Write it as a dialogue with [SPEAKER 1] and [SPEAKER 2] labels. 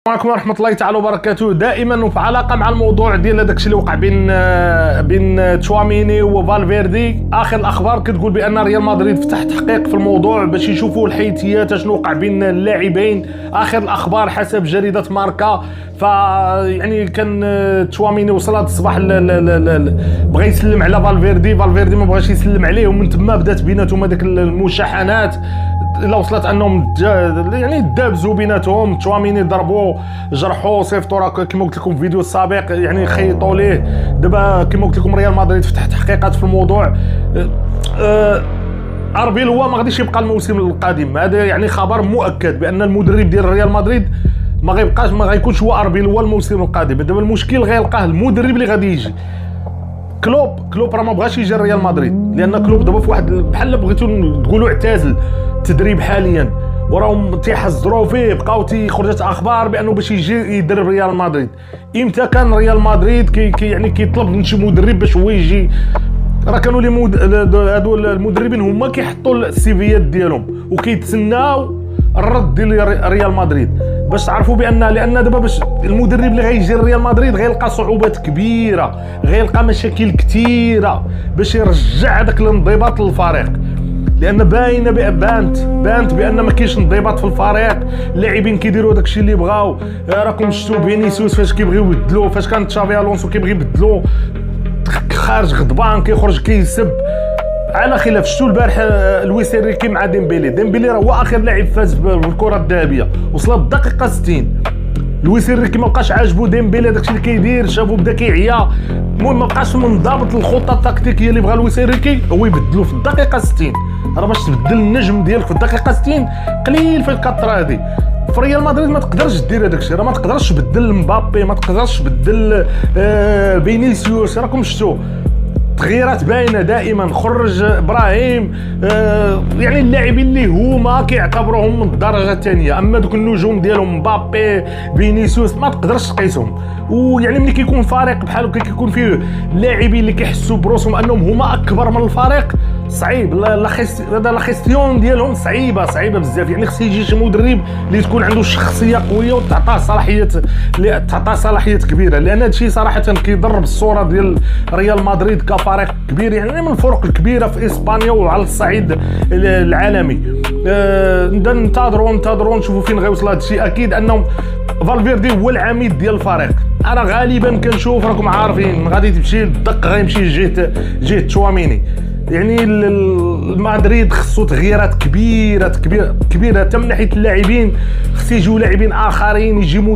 [SPEAKER 1] عليكم ورحمة الله تعالى وبركاته. دائما وفي علاقة مع الموضوع ديال هذاك الشيء اللي وقع بين تشواميني وفالفيردي. اخر الاخبار كتقول بان ريال مدريد فتح تحقيق في الموضوع باش يشوفوا الحيثيات شنو وقع بين اللاعبين. اخر الاخبار حسب جريدة ماركا يعني كان تشواميني وصلت الصباح بغى يسلم على فالفيردي ما بغاش يسلم عليه، ومن تما بدات بيناتهم هذيك المشاحنات الا وصلت انهم يعني دابزوا بيناتهم. تشواميني ضربوه جرحوه صيفطوا راه كما قلت لكم في الفيديو السابق، يعني خيطوا ليه. دابا كما قلت لكم ريال مدريد فتح تحقيقات في الموضوع. اربيل هو ما غاديش يبقى الموسم القادم، هذا يعني خبر مؤكد بان المدرب ديال ريال مدريد ما غيكونش هو اربيل هو الموسم القادم. دابا المشكل غيلقاه المدرب اللي غادي يجي. كلوب راه ما بغاش يجي ريال مدريد، لان كلوب دابا في واحد بحال بغيتو تقولوا اعتزل التدريب حاليا، وراهم تيحذروا فيه. بقاو تيخرجت اخبار بانه باش يجي يدرب ريال مدريد. امتى كان ريال مدريد يعني كيطلب من شي مدرب باش هو يجي؟ راه كانوا هادو المدربين هما كيحطوا السيفيات ديالهم وكيتسناو الرد ديال ريال مدريد باش تعرفوا لان دابا باش المدرب اللي غيجي ريال مدريد غيلقى صعوبات كبيره، غيلقى مشاكل كثيره باش يرجع هذاك الانضباط للفريق، لان بانت بان ما كاينش انضباط في الفريق. اللاعبين كيديروا داك الشيء اللي بغاو. راكم شفتوا فينيسيوس فاش كيبغيو يبدلوه، فاش كان تشافي الونسو كيبغي يبدلوه خارج غضبان كيخرج كيسب. على خلاف شفتوا البارح لويس انريكي مع ديمبيلي راه هو اخر لاعب فاز بالكره الذهبيه، وصلت الدقيقه 60. لويس انريكي ما بقاش عاجبو ديمبيلي داكشي اللي كيدير، شافو بدا كيعيا. المهم ما بقاش منضبط الخطه التكتيكيه اللي بغا لويس انريكي هو يبدلو في الدقيقه 60. راه باش تبدل النجم ديالك في الدقيقه 60 قليل في الكطره هذه. في ريال مدريد ما تقدرش دير هذاك الشيء، راه ما تقدرش تبدل مبابي، ما تقدرش تبدل فينيسيوس. راكم شفتوا تغييرات باينه دائما. خرج ابراهيم، يعني اللاعبين اللي هما كيعتبروهم من الدرجه الثانيه، اما دوك النجوم ديالهم مبابي فينيسيوس ما تقدرش تقيسهم. ويعني ملي كيكون فريق بحال هكا كيكون فيه لاعبين اللي كيحسوا بروسهم انهم هما اكبر من الفريق، صعيب لا خيستيون ديالهم صعيبه بزاف. يعني خص يجي شي مدرب اللي تكون عنده شخصيه قويه وتعطاه صلاحيات كبيره، لان هادشي صراحه كيضر بالصوره ديال ريال مدريد كفريق كبير، يعني من الفرق الكبيره في اسبانيا وعلى الصعيد العالمي. ننتظروا نشوفوا فين غيوصل هادشي. اكيد انه فالفيردي هو العميد ديال الفريق. انا غالبا كنشوف راكم عارفين غادي تمشي الدق غيمشي جهه تشواميني. يعني مدريد خصو تغييرات كبيره حتى من ناحيه اللاعبين. خص يجيو لاعبين اخرين يجيو